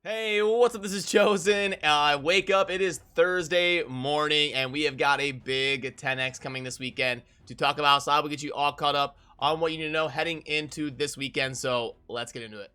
Hey, what's up? This is Chosen. Wake up. It is Thursday morning, and we have got a big 10X coming this weekend to talk about. So I will get you all caught up on what you need to know heading into this weekend. So let's get into it.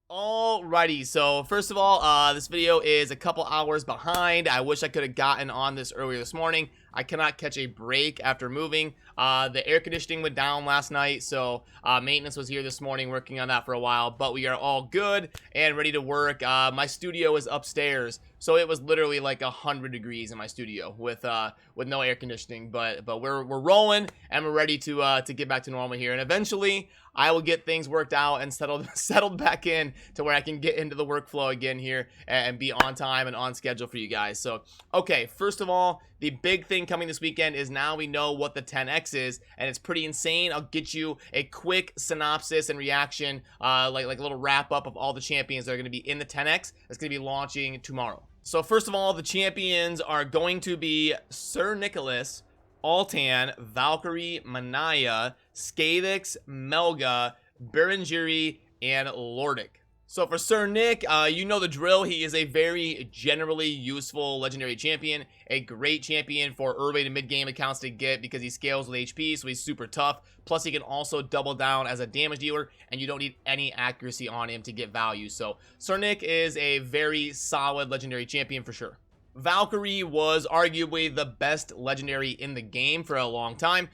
Alrighty, so first of all, this video is a couple hours behind. I wish I could have gotten on this earlier this morning. I cannot catch a break after moving. The air conditioning went down last night, so maintenance was here this morning working on that for a while, but we are all good and ready to work. My studio is upstairs, so it was literally like 100 degrees in my studio with no air conditioning, but we're rolling and we're ready to get back to normal here, and eventually I will get things worked out and settled back in to where I can get into the workflow again here and be on time and on schedule for you guys. So, okay, first of all, the big thing coming this weekend is now we know what the 10X is, and it's pretty insane. I'll get you a quick synopsis and reaction, like a little wrap up of all the champions that are going to be in the 10X. That's going to be launching tomorrow. So first of all, the champions are going to be Sir Nicholas, Altan, Valkyrie, Manaya, Skavix, Melga, Berenjiri, and Lordic. So for Sir Nick, you know the drill. He is a very generally useful legendary champion, a great champion for early to mid game accounts to get because he scales with HP, so he's super tough. Plus he can also double down as a damage dealer, and you don't need any accuracy on him to get value. So Sir Nick is a very solid legendary champion for sure. Valkyrie was arguably the best legendary in the game for a long time.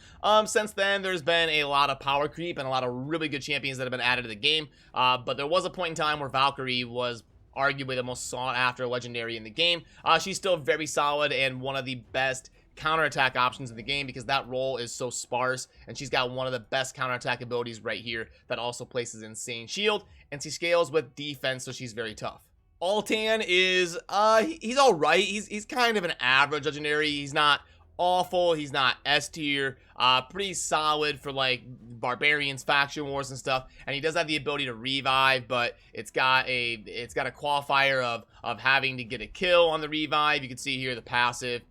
Since then, there's been a lot of power creep and a lot of really good champions that have been added to the game. But there was a point in time where Valkyrie was arguably the most sought after legendary in the game. She's still very solid and one of the best counterattack options in the game because that role is so sparse, and she's got one of the best counterattack abilities right here that also places insane shield, and she scales with defense, so she's very tough. Altan is, he's alright. He's kind of an average legendary. He's not awful. He's not S tier. Pretty solid for like barbarians, faction wars and stuff. And he does have the ability to revive, but it's got a qualifier of having to get a kill on the revive. You can see here the passive.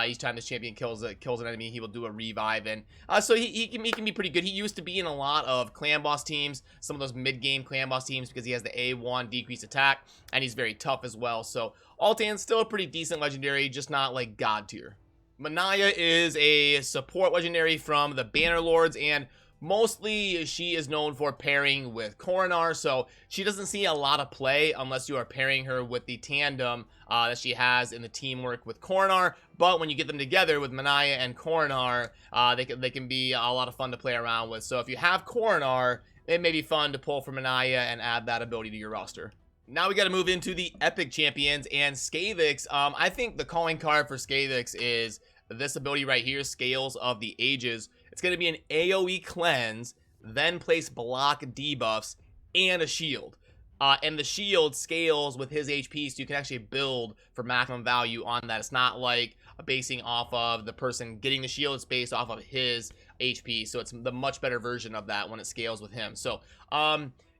Each time this champion kills an enemy, he will do a revive, and so he can be pretty good. He used to be in a lot of clan boss teams, some of those mid-game clan boss teams, because he has the A1 decreased attack, and he's very tough as well. So Altan's still a pretty decent legendary, just not like god tier. Manaya is a support legendary from the Banner Lords, and mostly she is known for pairing with Coronar, so she doesn't see a lot of play unless you are pairing her with the tandem that she has in the teamwork with Coronar. But when you get them together with Manaya and Coronar, they can be a lot of fun to play around with. So if you have Coronar, it may be fun to pull from Manaya and add that ability to your roster. Now we got to move into the epic champions, and Skavix. I think the calling card for Skavix is this ability right here, Scales of the Ages. It's going to be an AoE cleanse, then place block debuffs and a shield. And the shield scales with his HP, so you can actually build for maximum value on that. It's not like basing off of the person getting the shield, it's based off of his HP, so it's the much better version of that when it scales with him. So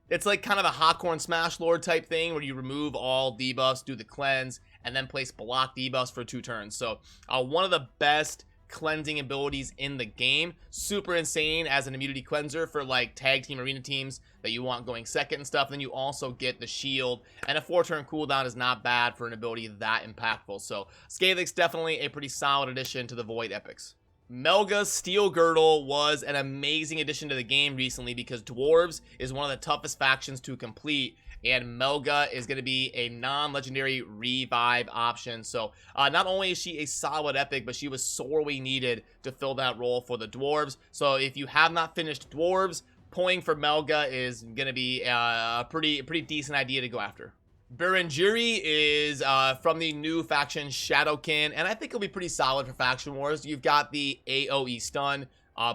it's like kind of a Hawkhorn Smash Lord type thing where you remove all debuffs, do the cleanse, and then place block debuffs for 2 turns. So one of the best cleansing abilities in the game. Super insane as an immunity cleanser for like tag team arena teams that you want going second and stuff. Then you also get the shield, and a 4-turn cooldown is not bad for an ability that impactful. So Skavix definitely a pretty solid addition to the Void Epics. Melga's Steel Girdle was an amazing addition to the game recently because Dwarves is one of the toughest factions to complete, and Melga is going to be a non-legendary revive option. So not only is she a solid epic, but she was sorely needed to fill that role for the Dwarves. So if you have not finished Dwarves, pulling for Melga is going to be a pretty decent idea to go after. Berenjiri is from the new faction Shadowkin, and I think it'll be pretty solid for faction wars. You've got the AoE stun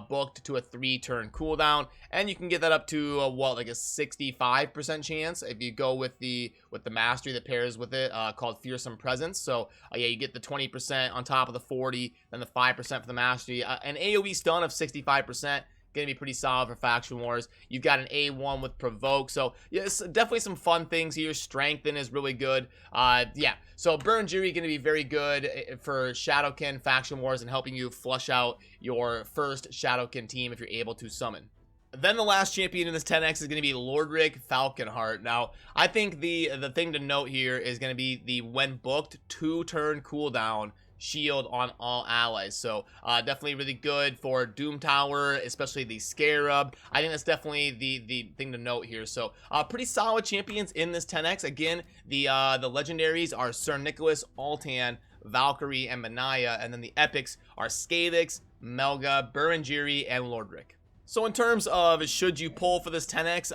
booked to a 3-turn cooldown, and you can get that up to like a 65% chance if you go with the mastery that pairs with it, called Fearsome Presence. So yeah, you get the 20% on top of the 40, then the 5% for the mastery. An AoE stun of 65%. Gonna be pretty solid for faction wars. You've got an A1 with provoke, so yes, definitely some fun things here. Strengthen is really good. Yeah, So Berenjiri going to be very good for Shadowkin Faction Wars and helping you flush out your first Shadowkin team if you're able to summon. Then the last champion in this 10x is going to be Lordric Falconheart. Now, I think the thing to note here is going to be the when booked 2-turn cooldown shield on all allies. So definitely really good for Doom Tower, especially the Scarab. I think that's definitely the thing to note here. So pretty solid champions in this 10x. Again, the legendaries are Sir Nicholas, Altan, Valkyrie, and Manaya, and then the epics are Skadix, Melga, Berenjiri, and Lordric. So in terms of should you pull for this 10x,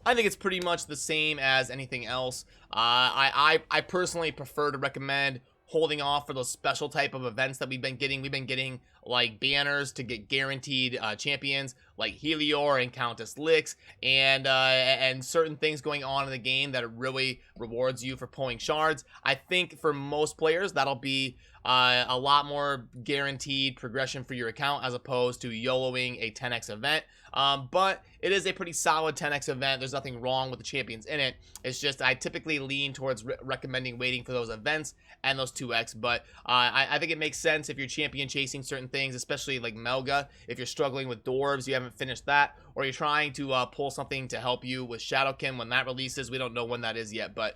I think it's pretty much the same as anything else. I personally prefer to recommend holding off for those special type of events that we've been getting. We've been getting like banners to get guaranteed champions like Helior and Countess Lix, and certain things going on in the game that really rewards you for pulling shards. I think for most players that'll be a lot more guaranteed progression for your account as opposed to YOLOing a 10x event. But it is a pretty solid 10x event. There's nothing wrong with the champions in it. It's just I typically lean towards recommending waiting for those events and those 2x. But I think it makes sense if you're champion chasing certain things, especially like Melga. If you're struggling with Dwarves, you haven't finished that, or you're trying to pull something to help you with Shadowkin when that releases. We don't know when that is yet, but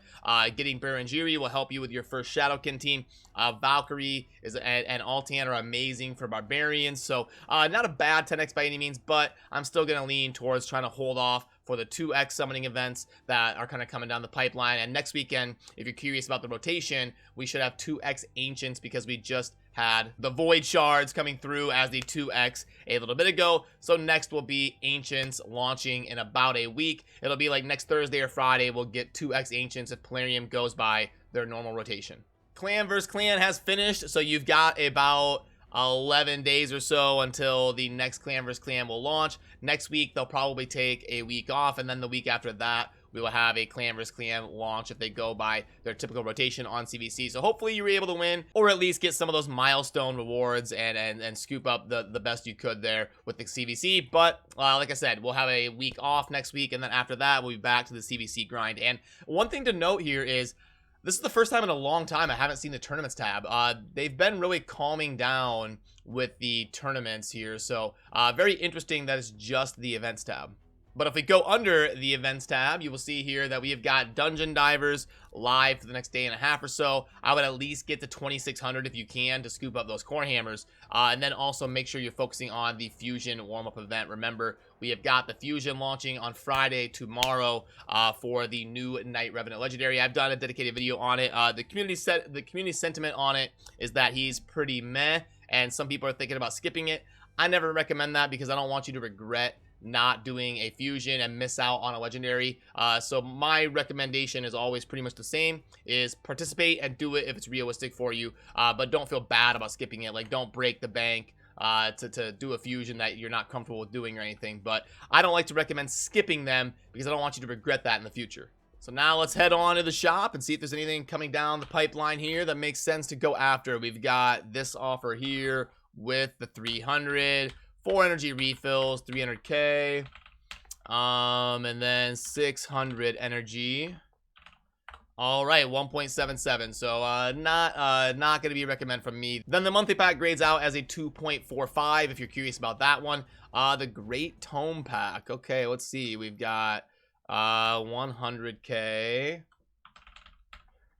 getting Berenjiri will help you with your first Shadowkin team. Valkyrie and Altan are amazing for Barbarians. So not a bad 10x by any means, but I'm still going to lean towards trying to hold off for the 2x summoning events that are kind of coming down the pipeline. And next weekend, if you're curious about the rotation, we should have 2x Ancients because we just had the Void Shards coming through as the 2x a little bit ago. So next will be Ancients launching in about a week. It'll be like next Thursday or Friday, we'll get 2x Ancients if Plarium goes by their normal rotation. Clan vs. Clan has finished, so you've got about 11 days or so until the next Clan vs. Clan will launch. Next week, they'll probably take a week off, and then the week after that, we will have a Clan vs. Clan launch if they go by their typical rotation on CVC. So hopefully you were able to win, or at least get some of those milestone rewards and scoop up the best you could there with the CVC. But like I said, we'll have a week off next week, and then after that, we'll be back to the CVC grind. And one thing to note here is, this is the first time in a long time I haven't seen the tournaments tab. They've been really calming down with the tournaments here. So very interesting that it's just the events tab. But if we go under the events tab, you will see here that we have got Dungeon Divers live for the next day and a half or so. I would at least get to 2,600 if you can to scoop up those core hammers. And then also make sure you're focusing on the Fusion warm-up event. Remember, we have got the Fusion launching on Friday tomorrow for the new Knight Revenant Legendary. I've done a dedicated video on it. The community sentiment on it is that he's pretty meh, and some people are thinking about skipping it. I never recommend that because I don't want you to regret not doing a fusion and miss out on a legendary. So my recommendation is always pretty much the same, is participate and do it if it's realistic for you, but don't feel bad about skipping it. Like, don't break the bank to do a fusion that you're not comfortable with doing or anything. But I don't like to recommend skipping them because I don't want you to regret that in the future. So now let's head on to the shop and see if there's anything coming down the pipeline here that makes sense to go after. We've got this offer here with the 300, 4 energy refills, 300k, and then 600 energy. All right, 1.77. So not going to be a recommend from me. Then the monthly pack grades out as a 2.45 if you're curious about that one. The Great Tome pack. Okay, let's see. We've got 100k.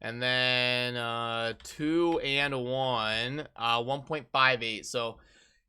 And then 2 and 1, 1.58. So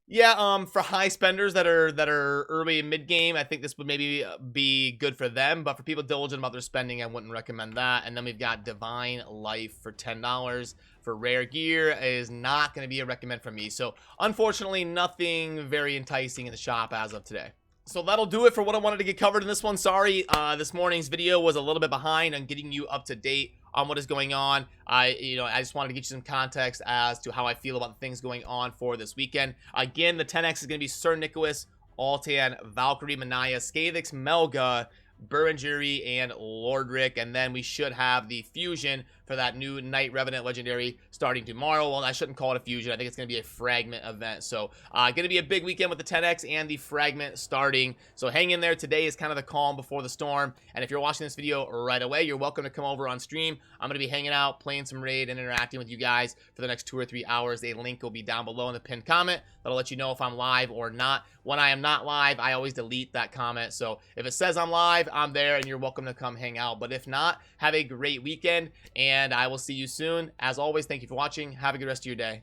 yeah, for high spenders that are early and mid game, I think this would maybe be good for them. But for people diligent about their spending, I wouldn't recommend that. And then we've got Divine Life for $10 for rare gear. Is not going to be a recommend from me. So unfortunately, nothing very enticing in the shop as of today. So that'll do it for what I wanted to get covered in this one. Sorry, this morning's video was a little bit behind on getting you up to date on what is going on. I just wanted to get you some context as to how I feel about the things going on for this weekend. Again, the 10x is going to be Sir Nicholas, Altan, Valkyrie, Manaya, Skadix, Melga, Burrangeri, and Lordrick. And then we should have the fusion for that new Knight Revenant Legendary starting tomorrow. Well, I shouldn't call it a fusion. I think it's going to be a Fragment event. So going to be a big weekend with the 10X and the Fragment starting. So hang in there. Today is kind of the calm before the storm. And if you're watching this video right away, you're welcome to come over on stream. I'm going to be hanging out, playing some Raid, and interacting with you guys for the next 2 or 3 hours. A link will be down below in the pinned comment. That'll let you know if I'm live or not. When I am not live, I always delete that comment. So if it says I'm live, I'm there, and you're welcome to come hang out. But if not, have a great weekend, and I will see you soon. As always, thank you for watching. Have a good rest of your day.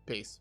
Peace.